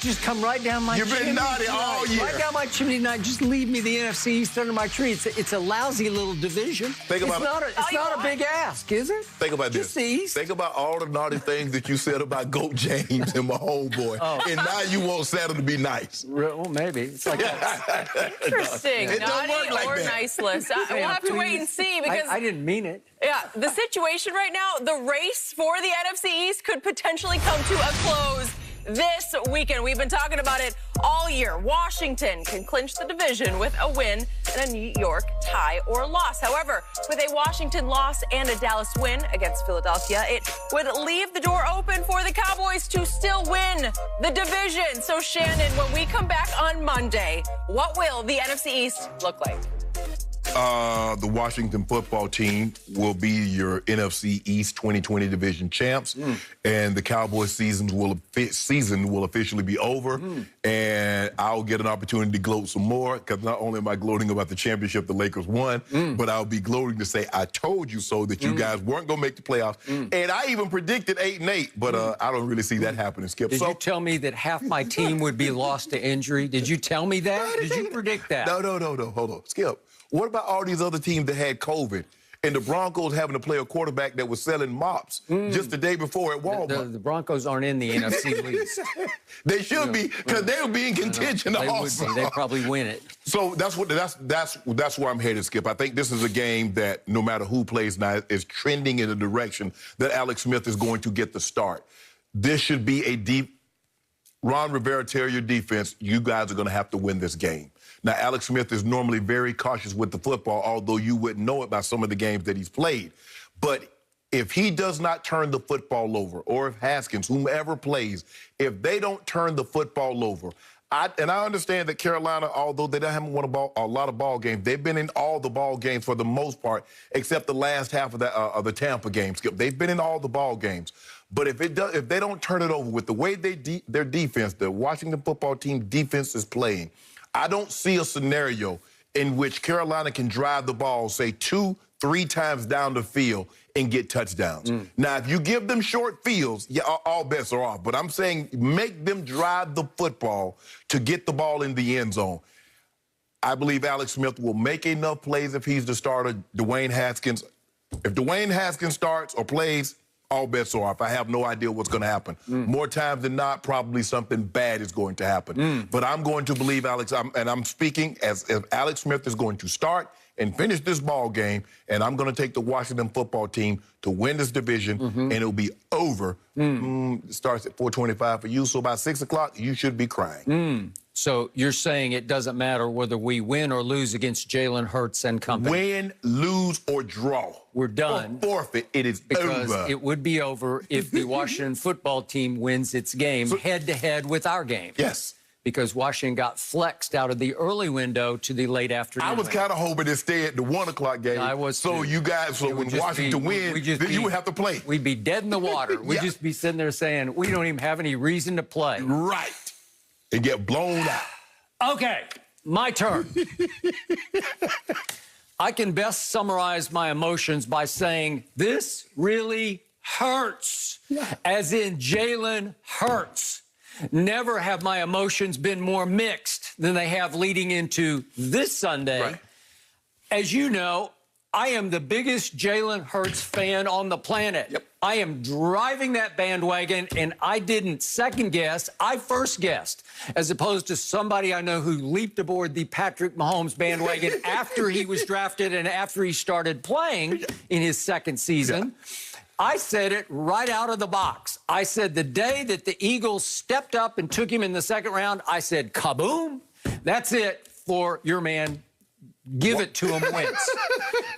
just come right down my chimney. You've been naughty all year. Right down my chimney tonight. Just leave me the NFC East under my tree. It's a lousy little division. Think about it's not a big ask, is it? Think about just this. The East. Think about all the naughty things that you said about Goat James and my homeboy. And now you want Saturday to be nice. Well, maybe. It's like interesting. It don't Naughty work like or that. nice list. We'll have to wait and see because I didn't mean it. Yeah, the situation right now, the race for the NFC East could potentially come to a close this weekend. We've been talking about it all year. Washington can clinch the division with a win and a New York tie or loss. However, with a Washington loss and a Dallas win against Philadelphia, it would leave the door open for the Cowboys to still win the division. So, Shannon, when we come back on Monday, what will the NFC East look like? The Washington football team will be your NFC East 2020 division champs, and the Cowboys season will officially be over, and I'll get an opportunity to gloat some more, because not only am I gloating about the championship the Lakers won, but I'll be gloating to say, I told you so, that you guys weren't going to make the playoffs, and I even predicted 8-8, but I don't really see that happening, Skip. Did you tell me that half my team would be lost to injury? Did you tell me that? Did you predict that? No, hold on, Skip. What about all these other teams that had COVID? And the Broncos having to play a quarterback that was selling mops just the day before at Walmart. The Broncos aren't in the NFC league. They should be, because they would be in contention also. Would be. They'd probably win it. So that's where I'm headed, Skip. I think this is a game that no matter who plays now is trending in the direction that Alex Smith is going to get the start. This should be a deep Ron Rivera Terrier defense. You guys are going to have to win this game. Now, Alex Smith is normally very cautious with the football, although you wouldn't know it by some of the games that he's played. But if he does not turn the football over, or if Haskins, whomever plays, if they don't turn the football over, and I understand that Carolina, although they haven't won a lot of ball games, they've been in all the ball games for the most part, except the last half of the Tampa game, Skip. They've been in all the ball games. But if they don't turn it over with the way their defense, the Washington football team defense is playing, I don't see a scenario in which Carolina can drive the ball, say, 2-3 times down the field and get touchdowns. Now, if you give them short fields, yeah, all bets are off. But I'm saying make them drive the football to get the ball in the end zone. I believe Alex Smith will make enough plays if he's the starter. Dwayne Haskins, if Dwayne Haskins starts or plays, all bets are off. I have no idea what's going to happen. More times than not, probably something bad is going to happen. But I'm going to believe Alex, and I'm speaking as if Alex Smith is going to start and finish this ball game, and I'm going to take the Washington football team to win this division, and it'll be over. It starts at 4:25 for you, so by 6 o'clock, you should be crying. So you're saying it doesn't matter whether we win or lose against Jalen Hurts and company? Win, lose, or draw. We're done. Or forfeit, it is because over. It would be over if the Washington football team wins its game head-to-head with our game. Yes. Because Washington got flexed out of the early window to the late afternoon. I was kind of hoping to stay at the 1 o'clock game. I was So too. you guys, so when Washington wins, then you would have to play. We'd be dead in the water. We'd just be sitting there saying, we don't even have any reason to play. Right. And get blown out. Okay, my turn. I can best summarize my emotions by saying, this really hurts, as in Jalen Hurts. Never have my emotions been more mixed than they have leading into this Sunday. Right. As you know, I am the biggest Jalen Hurts fan on the planet. Yep. I am driving that bandwagon, and I didn't second guess. I first guessed, as opposed to somebody I know who leaped aboard the Patrick Mahomes bandwagon after he was drafted and after he started playing in his second season. I said it right out of the box. I said the day that the Eagles stepped up and took him in the second round, I said, kaboom, that's it for your man. Give it to him, Wentz.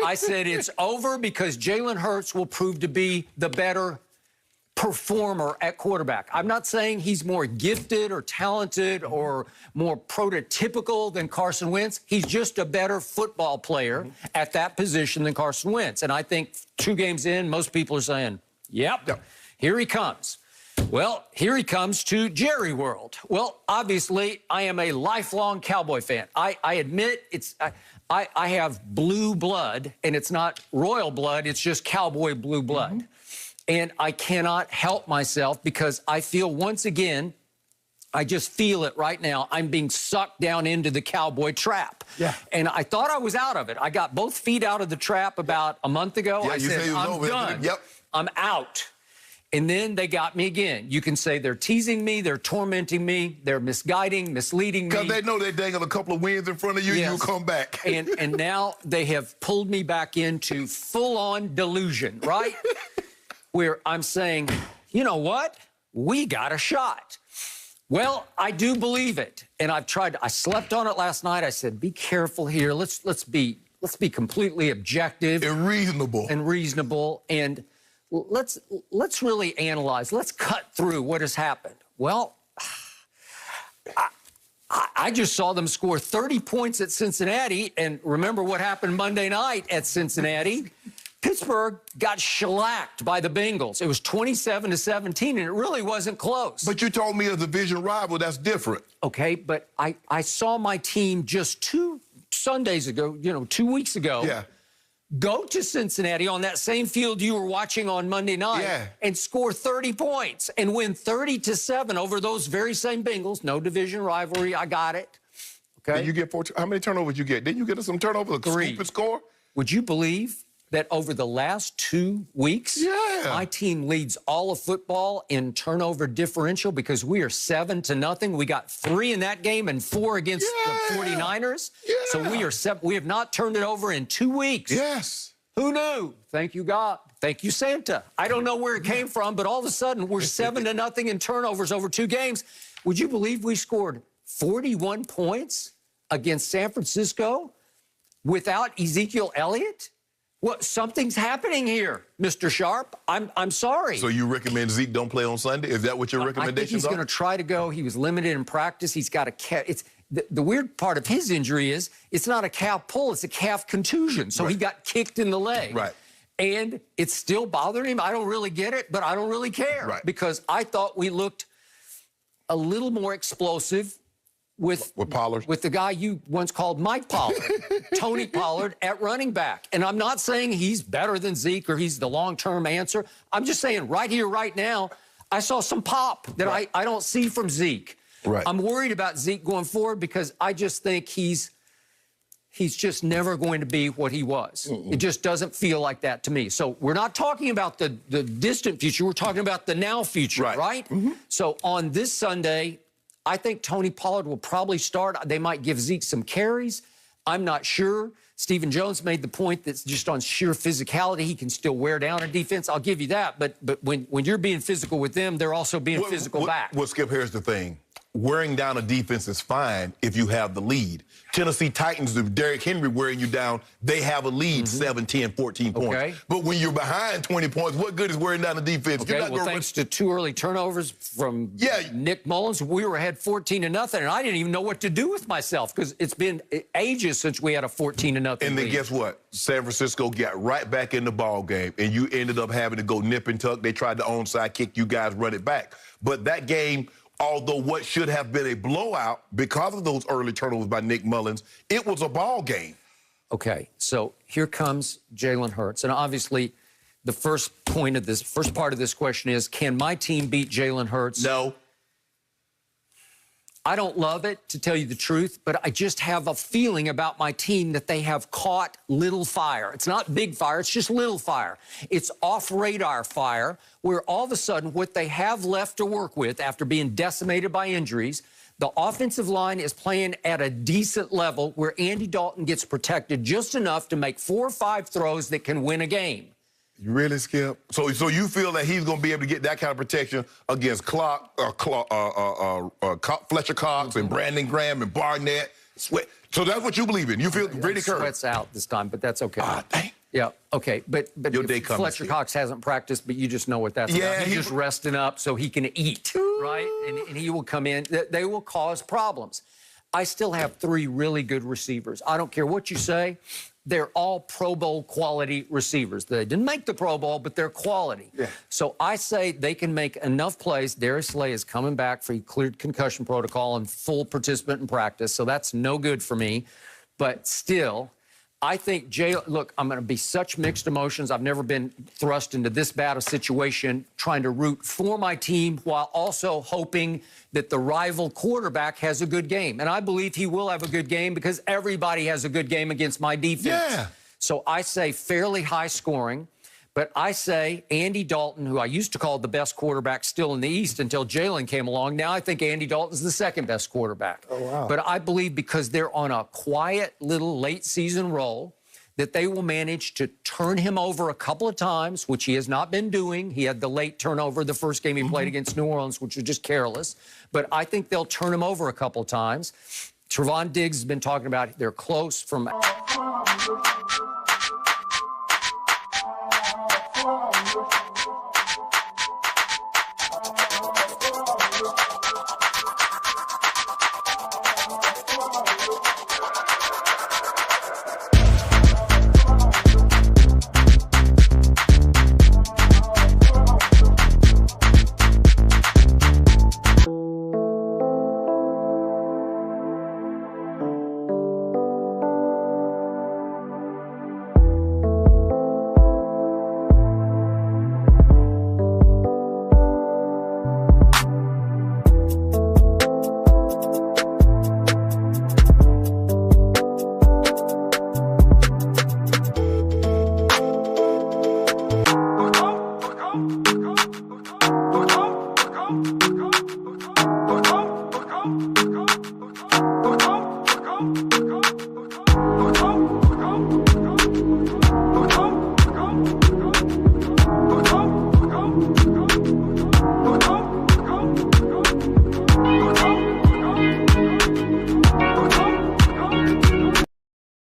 I said it's over because Jalen Hurts will prove to be the better performer at quarterback. I'm not saying he's more gifted or talented or more prototypical than Carson Wentz. He's just a better football player at that position than Carson Wentz. And I think 2 games in, most people are saying, yep. Here he comes. Well, here he comes to Jerry World. Well, obviously, I am a lifelong Cowboy fan. I admit I have blue blood, and it's not royal blood. It's just Cowboy blue blood. And I cannot help myself because I feel once again I just feel it right now. I'm being sucked down into the Cowboy trap. Yeah. And I thought I was out of it. I got both feet out of the trap about a month ago. Yeah, I you said, said it was I'm over. done. Yep. I'm out. And then they got me again. You can say they're teasing me, they're tormenting me, they're misleading me. Because they know they're dangling a couple of wins in front of you, Yes. you'll come back. And now they have pulled me back into full-on delusion, right? Where I'm saying, you know what? We got a shot. Well, I do believe it. And I've tried, I slept on it last night. I said, be careful here. Let's be completely objective And reasonable. and reasonable. And let's really analyze. Let's cut through what has happened. Well, I just saw them score 30 points at Cincinnati. And remember what happened Monday night at Cincinnati? Pittsburgh got shellacked by the Bengals. It was 27-17, and it really wasn't close. But you told me a division rival, that's different. Okay, but I saw my team just 2 Sundays ago, 2 weeks ago, Yeah. go to Cincinnati on that same field you were watching on Monday night and score 30 points and win 30-7 over those very same Bengals. No division rivalry. I got it. Okay. Did you get 14? How many turnovers you get? Didn't you get some turnovers? A 3. Scoop and score? Would you believe that over the last 2 weeks, my team leads all of football in turnover differential because we are 7-0. We got 3 in that game and 4 against the 49ers. So we are we have not turned it over in 2 weeks. Yes. Who knew? Thank you, God. Thank you, Santa. I don't know where it came from, but all of a sudden we're 7-0 in turnovers over 2 games. Would you believe we scored 41 points against San Francisco without Ezekiel Elliott? What, something's happening here, Mr. Sharp. I'm sorry. So you recommend Zeke don't play on Sunday? Is that what your I think recommendations he's going to try to go. He was limited in practice. He's got a calf. It's the weird part of his injury is it's not a calf pull, it's a calf contusion. So he got kicked in the leg. Right. And it's still bothering him. I don't really get it, but I don't really care. Right. Because I thought we looked a little more explosive with Pollard? With the guy you once called Mike Pollard, Tony Pollard at running back. And I'm not saying he's better than Zeke or he's the long-term answer. I'm just saying right here, right now, I saw some pop that I don't see from Zeke. Right. I'm worried about Zeke going forward because I just think he's just never going to be what he was. It just doesn't feel like that to me. So we're not talking about the distant future. We're talking about the now future, right? So on this Sunday, I think Tony Pollard will probably start. They might give Zeke some carries. I'm not sure. Stephen Jones made the point that just on sheer physicality, he can still wear down a defense. I'll give you that. But when you're being physical with them, they're also being physical back. Well, Skip, here's the thing. Wearing down a defense is fine if you have the lead. Tennessee Titans, if Derrick Henry wearing you down, they have a lead, 7, 10, 14 points. Okay. But when you're behind 20 points, what good is wearing down the defense? Okay, well, thanks to 2 early turnovers from Nick Mullins, we were ahead 14-0, and I didn't even know what to do with myself because it's been ages since we had a 14-0 lead. And then guess what? San Francisco got right back in the ball game, and you ended up having to go nip and tuck. They tried the onside kick. You guys run it back. But that game, although what should have been a blowout because of those early turnovers by Nick Mullins, it was a ball game. Okay, so here comes Jalen Hurts. And obviously, the first part of this question is, can my team beat Jalen Hurts? No. I don't love it, to tell you the truth, but I just have a feeling about my team that they have caught little fire. It's not big fire, it's just little fire. It's off-radar fire, where all of a sudden what they have left to work with after being decimated by injuries, the offensive line is playing at a decent level where Andy Dalton gets protected just enough to make 4 or 5 throws that can win a game. You really, Skip? So you feel that he's going to be able to get that kind of protection against Fletcher Cox and Brandon Graham and Barnett? Sweat. So that's what you believe in? You feel pretty courage? Sweat's out this time, but that's okay. Ah, dang. Yeah, okay, but Your day comes, Fletcher Cox hasn't practiced, but you just know what that's about. He's just resting up so he can eat, right? And he will come in. They will cause problems. I still have 3 really good receivers. I don't care what you say. They're all Pro Bowl quality receivers. They didn't make the Pro Bowl, but they're quality. Yeah. So I say they can make enough plays. Darius Slay is coming back for he cleared concussion protocol and full participant in practice, so that's no good for me. But still, I think look, I'm going to be such mixed emotions. I've never been thrust into this bad a situation, trying to root for my team while also hoping that the rival quarterback has a good game. And I believe he will have a good game because everybody has a good game against my defense. Yeah. So I say fairly high scoring. But I say Andy Dalton, who I used to call the best quarterback still in the East until Jalen came along. Now I think Andy Dalton's the second best quarterback. Oh, wow. But I believe because they're on a quiet little late season roll, that they will manage to turn him over a couple of times, which he has not been doing. He had the late turnover the first game he played against New Orleans, which was just careless. But I think they'll turn him over a couple of times. Trevon Diggs has been talking about they're close from...